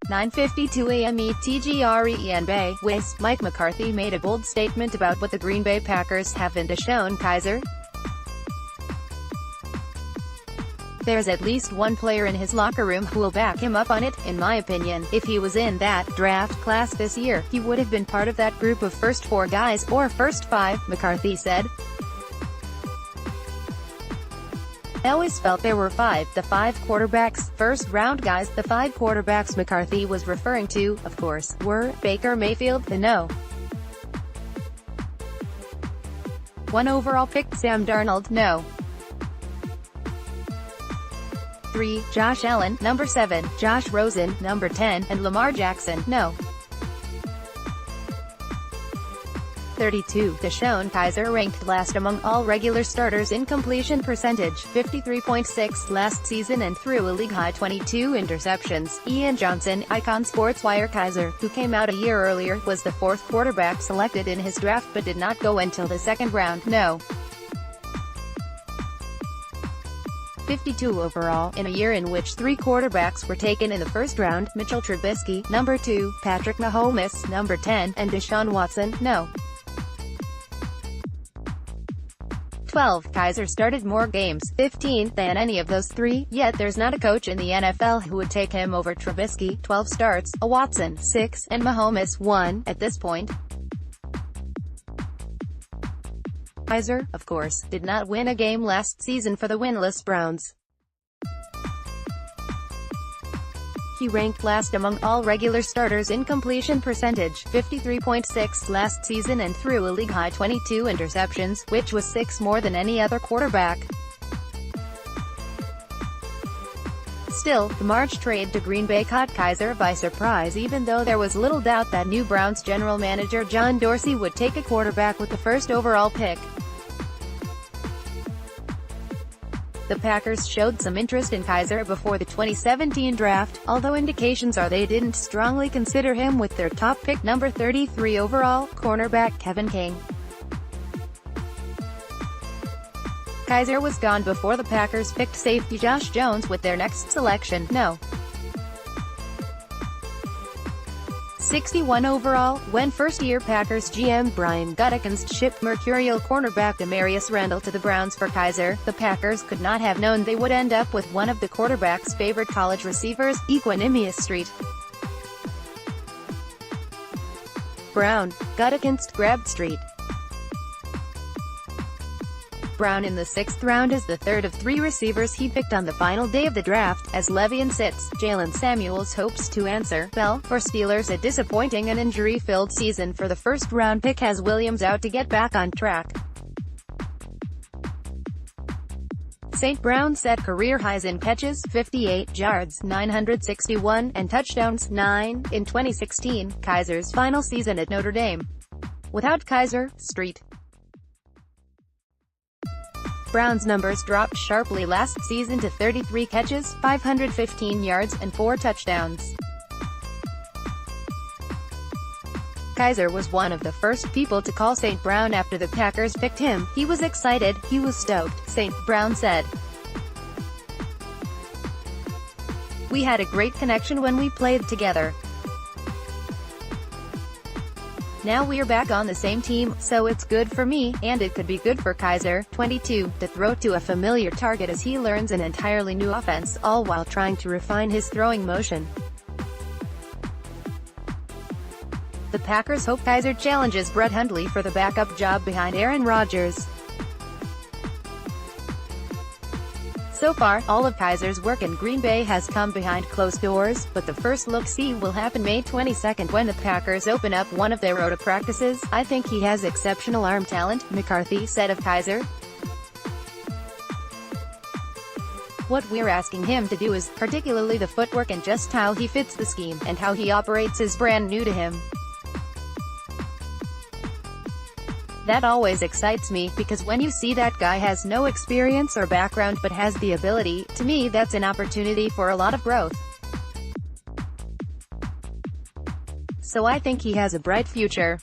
9:52 a.m. ETGREEN Bay, West, Mike McCarthy made a bold statement about what the Green Bay Packers have in DeShone Kizer. There's at least one player in his locker room who will back him up on it, in my opinion. If he was in that draft class this year, he would have been part of that group of first 4 guys, or first 5, McCarthy said. I always felt there were 5, the 5 quarterbacks, first-round guys. The 5 quarterbacks McCarthy was referring to, of course, were Baker Mayfield, the No. 1 overall pick, Sam Darnold, No. 3, Josh Allen, number 7, Josh Rosen, number 10, and Lamar Jackson, No. 32. DeShone Kizer ranked last among all regular starters in completion percentage, 53.6 last season, and threw a league-high 22 interceptions. Ian Johnson, Icon SportsWire. Kizer, who came out a year earlier, was the 4th quarterback selected in his draft but did not go until the 2nd round, No. 52 overall, in a year in which 3 quarterbacks were taken in the 1st round, Mitchell Trubisky, number 2, Patrick Mahomes, number 10, and Deshaun Watson, No. 12. Kizer started more games, 15, than any of those 3, yet there's not a coach in the NFL who would take him over Trubisky, 12 starts, a Watson, 6, and Mahomes, 1, at this point. Kizer, of course, did not win a game last season for the winless Browns. He ranked last among all regular starters in completion percentage, 53.6 last season, and threw a league-high 22 interceptions, which was 6 more than any other quarterback. Still, the March trade to Green Bay caught Kizer by surprise, even though there was little doubt that new Browns general manager John Dorsey would take a quarterback with the 1st overall pick. The Packers showed some interest in Kizer before the 2017 draft, although indications are they didn't strongly consider him with their top pick, number 33 overall, cornerback Kevin King. Kizer was gone before the Packers picked safety Josh Jones with their next selection, No. 61 overall, when first-year Packers GM Brian Gutekunst shipped mercurial cornerback Demarius Randall to the Browns for Kizer. The Packers could not have known they would end up with one of the quarterback's favorite college receivers, Equanimeous Street. Brown. Gutekunst grabbed Street. Brown in the 6th round is the 3rd of 3 receivers he picked on the final day of the draft. As Le'Veon sits, Jalen Samuels hopes to answer bell. For Steelers, a disappointing and injury-filled season for the 1st-round pick has Williams out to get back on track. St. Brown set career highs in catches, 58, yards, 961, and touchdowns, 9, in 2016, Kizer's final season at Notre Dame. Without Kizer, Street. Brown's numbers dropped sharply last season to 33 catches, 515 yards, and 4 touchdowns. Kizer was one of the first people to call St. Brown after the Packers picked him. He was excited, he was stoked, St. Brown said. We had a great connection when we played together. Now we're back on the same team, so it's good for me, and it could be good for Kizer, 22, to throw to a familiar target as he learns an entirely new offense, all while trying to refine his throwing motion. The Packers hope Kizer challenges Brett Hundley for the backup job behind Aaron Rodgers. So far, all of Kizer's work in Green Bay has come behind closed doors, but the first look-see will happen May 22nd when the Packers open up one of their rota practices. I think he has exceptional arm talent, McCarthy said of Kizer. What we're asking him to do is, particularly the footwork and just how he fits the scheme, and how he operates, is brand new to him. That always excites me, because when you see that guy has no experience or background but has the ability, to me that's an opportunity for a lot of growth. So I think he has a bright future.